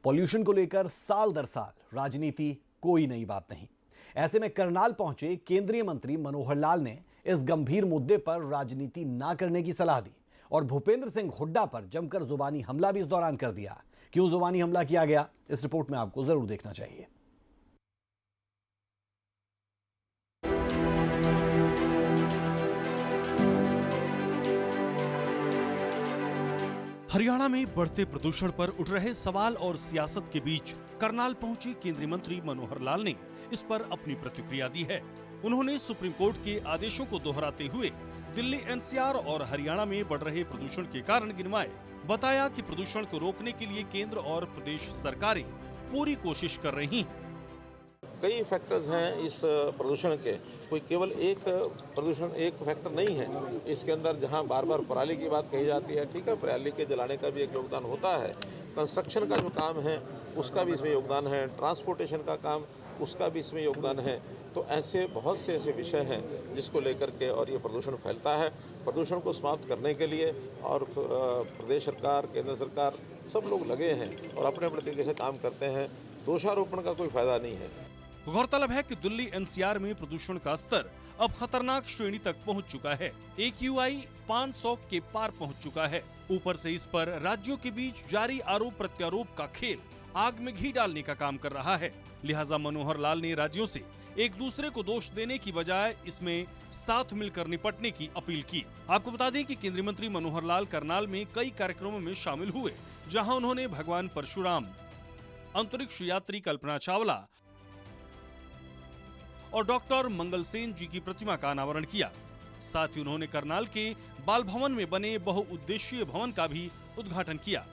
Pollution को लेकर साल दर साल राजनीति कोई नई बात नहीं। ऐसे में करनाल पहुंचे केंद्रीय मंत्री मनोहर लाल ने इस गंभीर मुद्दे पर राजनीति ना करने की सलाह दी और भूपेंद्र सिंह हुड्डा पर जमकर जुबानी हमला भी इस दौरान कर दिया। क्यों जुबानी हमला किया गया, इस रिपोर्ट में आपको जरूर देखना चाहिए। हरियाणा में बढ़ते प्रदूषण पर उठ रहे सवाल और सियासत के बीच करनाल पहुंचे केंद्रीय मंत्री मनोहर लाल ने इस पर अपनी प्रतिक्रिया दी है। उन्होंने सुप्रीम कोर्ट के आदेशों को दोहराते हुए दिल्ली एनसीआर और हरियाणा में बढ़ रहे प्रदूषण के कारण गिनवाए। बताया कि प्रदूषण को रोकने के लिए केंद्र और प्रदेश सरकारें पूरी कोशिश कर रही हैं। कई फैक्टर्स हैं इस प्रदूषण के, कोई केवल एक प्रदूषण एक फैक्टर नहीं है। इसके अंदर जहां बार बार पराली की बात कही जाती है, ठीक है, पराली के जलाने का भी एक योगदान होता है। कंस्ट्रक्शन का जो काम है उसका भी इसमें योगदान है, ट्रांसपोर्टेशन का काम उसका भी इसमें योगदान है। तो ऐसे बहुत से ऐसे विषय हैं जिसको लेकर के और ये प्रदूषण फैलता है। प्रदूषण को समाप्त करने के लिए और प्रदेश सरकार, केंद्र सरकार सब लोग लगे हैं और अपने अपने तरीके से काम करते हैं। दोषारोपण का कोई फायदा नहीं है। गौरतलब है कि दिल्ली एनसीआर में प्रदूषण का स्तर अब खतरनाक श्रेणी तक पहुंच चुका है। AQI 500 के पार पहुंच चुका है। ऊपर से इस पर राज्यों के बीच जारी आरोप प्रत्यारोप का खेल आग में घी डालने का काम कर रहा है। लिहाजा मनोहर लाल ने राज्यों से एक दूसरे को दोष देने की बजाय इसमें साथ मिलकर निपटने की अपील की। आपको बता दें कि केंद्रीय मंत्री मनोहर लाल करनाल में कई कार्यक्रमों में शामिल हुए, जहां उन्होंने भगवान परशुराम, अंतरिक्ष यात्री कल्पना चावला और डॉक्टर मंगल सेन जी की प्रतिमा का अनावरण किया। साथ ही उन्होंने करनाल के बाल भवन में बने बहुउद्देशीय भवन का भी उद्घाटन किया।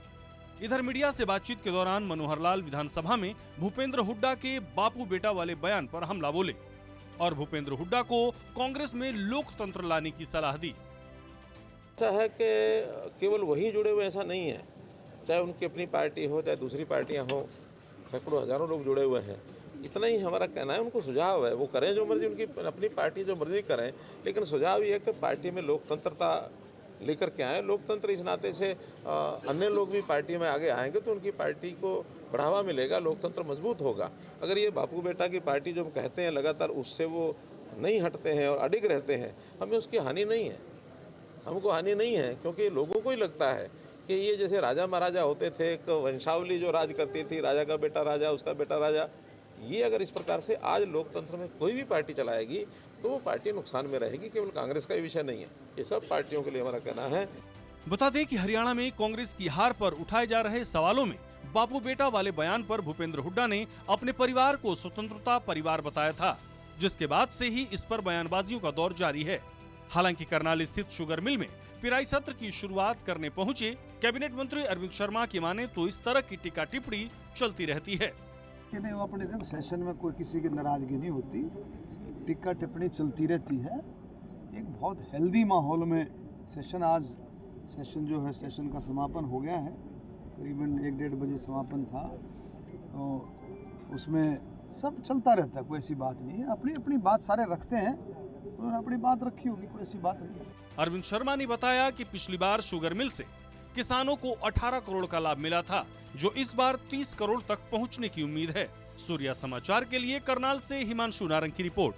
इधर मीडिया से बातचीत के दौरान मनोहर लाल विधानसभा में भूपेंद्र हुड्डा के बापू बेटा वाले बयान पर हमला बोले और भूपेंद्र हुड्डा को कांग्रेस में लोकतंत्र लाने की सलाह दी। ऐसा है कि केवल वही जुड़े हुए ऐसा नहीं है, चाहे उनकी अपनी पार्टी हो चाहे दूसरी पार्टियां हो, सैकड़ों हजारों लोग जुड़े हुए हैं। इतना ही हमारा कहना है, उनको सुझाव है, वो करें जो मर्जी, उनकी अपनी पार्टी जो मर्जी करें, लेकिन सुझाव ये है कि पार्टी में लोकतंत्रता लेकर के आए। लोकतंत्र इस नाते से अन्य लोग भी पार्टी में आगे आएंगे तो उनकी पार्टी को बढ़ावा मिलेगा, लोकतंत्र मजबूत होगा। अगर ये बापू बेटा की पार्टी जो हम कहते हैं लगातार उससे वो नहीं हटते हैं और अडिग रहते हैं, हमें उसकी हानि नहीं है, हमको हानि नहीं है, क्योंकि लोगों को ही लगता है कि ये जैसे राजा महाराजा होते थे, एक वंशावली जो राज करती थी, राजा का बेटा राजा, उसका बेटा राजा, ये अगर इस प्रकार से आज लोकतंत्र में कोई भी पार्टी चलाएगी तो वो पार्टी नुकसान में रहेगी। केवल कांग्रेस का ही विषय नहीं है, ये सब पार्टियों के लिए हमारा कहना है। बता दें कि हरियाणा में कांग्रेस की हार पर उठाए जा रहे सवालों में बापू बेटा वाले बयान पर भूपेंद्र हुड्डा ने अपने परिवार को स्वतंत्रता परिवार बताया था, जिसके बाद से ही इस पर बयानबाजियों का दौर जारी है। हालांकि करनाल स्थित शुगर मिल में पिराई सत्र की शुरुआत करने पहुंचे कैबिनेट मंत्री अरविंद शर्मा की माने तो इस तरह की टीका टिप्पणी चलती रहती है। नहीं, वो अपने दिन सेशन में कोई किसी की नाराजगी नहीं होती, टिक्का टिप्पणी चलती रहती है। एक बहुत हेल्दी माहौल में सेशन, आज सेशन जो है सेशन का समापन हो गया है, करीबन 1-1.5 बजे समापन था। तो उसमें सब चलता रहता है, कोई ऐसी बात नहीं है। अपनी अपनी बात सारे रखते हैं और अपनी बात रखी होगी, कोई ऐसी बात नहीं। अरविंद शर्मा ने बताया कि पिछली बार शुगर मिल से किसानों को 18 करोड़ का लाभ मिला था, जो इस बार 30 करोड़ तक पहुंचने की उम्मीद है। सूर्या समाचार के लिए करनाल से हिमांशु नारंग की रिपोर्ट।